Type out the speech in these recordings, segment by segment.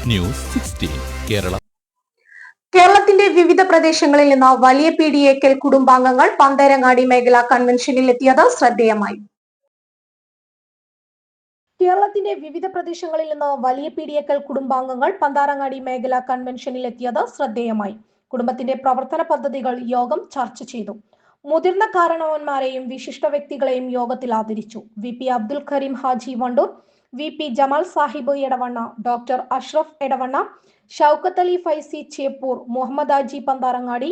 News 16 Kerala. കേരളത്തിന്റെ വിവിധ പ്രദേശങ്ങളിൽ നിന്ന് വലിയ പീഡിയേക്കൽ കുടുംബാംഗങ്ങൾ പന്തേരങ്ങാടി മേഖലാ കൺവെൻഷനിൽ എത്തിയത് ശ്രദ്ധേയമായി. കേരളത്തിന്റെ വിവിധ പ്രദേശങ്ങളിൽ നിന്ന് വലിയ പീഡിയേക്കൽ കുടുംബാംഗങ്ങൾ പന്താരങ്ങാടി മേഖലാ കൺവെൻഷനിൽ എത്തിയത് ശ്രദ്ധേയമായി. കുടുംബത്തിന്റെ പ്രവർത്തന പദ്ധതികൾ യോഗം ചർച്ച ചെയ്തു. മുതിർന്ന കാരണവന്മാരെയും വിശിഷ്ട വ്യക്തികളെയും യോഗത്തിൽ ആദരിച്ചു. VP Abdul Karim Haji Wandoor, VP Jamal Sahib Edavanna, doctor Ashraf Edavanna, Shoukath Ali Faizi Cheppur, Muhammad Haji Pantharangadi,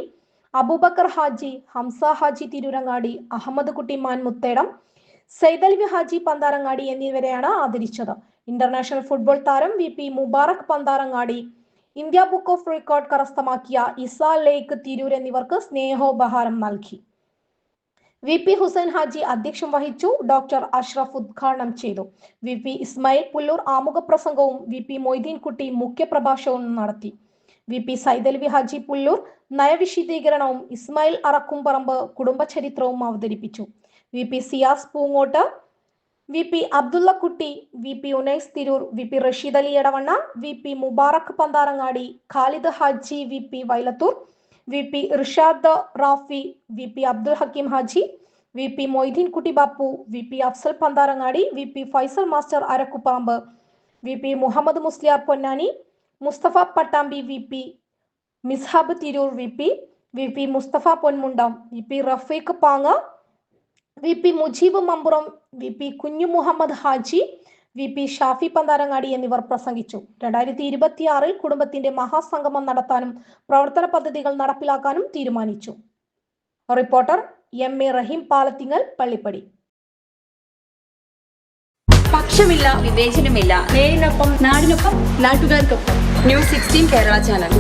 Abubakar Haji, Hamsa Haji Tirurangadi, Ahammed Kutty Man Muthedam, Saidalavi Haji Pantharangadi എന്നിവരെയാണ് ആദരിച്ചത്. ഇന്റർനാഷണൽ ഫുട്ബോൾ താരം VP Mubarak Pantharangadi, India book of record കരസ്ഥമാക്കിയ ഇസ ലേക്ക് തിരൂർ എന്നിവർക്ക് സ്നേഹോപഹാരം നൽകി. VP ഹുസൈൻ ഹാജി അധ്യക്ഷം വഹിച്ചു. ഡോക്ടർ അഷ്റഫ് ഉദ്ഘാടനം ചെയ്തു. VP ഇസ്മായിൽ പുല്ലൂർ ആമുഖ പ്രസംഗവും VP മൊയ്തീൻ കുട്ടി മുഖ്യപ്രഭാഷണവും നടത്തി. VP സൈദൽവി ഹാജി പുല്ലൂർ നയവിശദീകരണവും ഇസ്മായിൽ അറക്കുംപറമ്പ് കുടുംബചരിത്രവും അവതരിപ്പിച്ചു. VP സിയാസ് പൂങ്ങോട്ട്, VP അബ്ദുള്ള കുട്ടി, VP Unais Tirur, VP Rasheed Ali Edavanna, VP Mubarak Pantharangadi, Khalid Haji VP Vailathur, VP Irshad Rafi, VP Abdul Hakeem Haji, VP Moideen Kutty Bappu, VP Afsal Pantharangadi, VP Faisal master Arakkuparamba, VP Muhammad Musliyar Ponnani, Mustafa Pattambi, VP Mishab Tirur, VP Mustafa Ponmundam, VP Rafeeq Panga, VP Mujeeb Mampuram, VP Kunhu Muhammad Haji, VP Shafi Pantharangadi എന്നിവർ പ്രസംഗിച്ചു. 2026 കുടുംബത്തിന്റെ മഹാസംഗമം നടത്താനും പ്രവർത്തന പദ്ധതികൾ നടപ്പിലാക്കാനും തീരുമാനിച്ചു. റിപ്പോർട്ടർ MA റഹീം പാലത്തിങ്ങൽ, പള്ളിപ്പടി. പക്ഷമില്ല, വിവേചനമില്ല. നേരിനൊപ്പം, നാടിനൊപ്പം, നാട്ടുകാർക്കൊപ്പം. News 16 Kerala channel.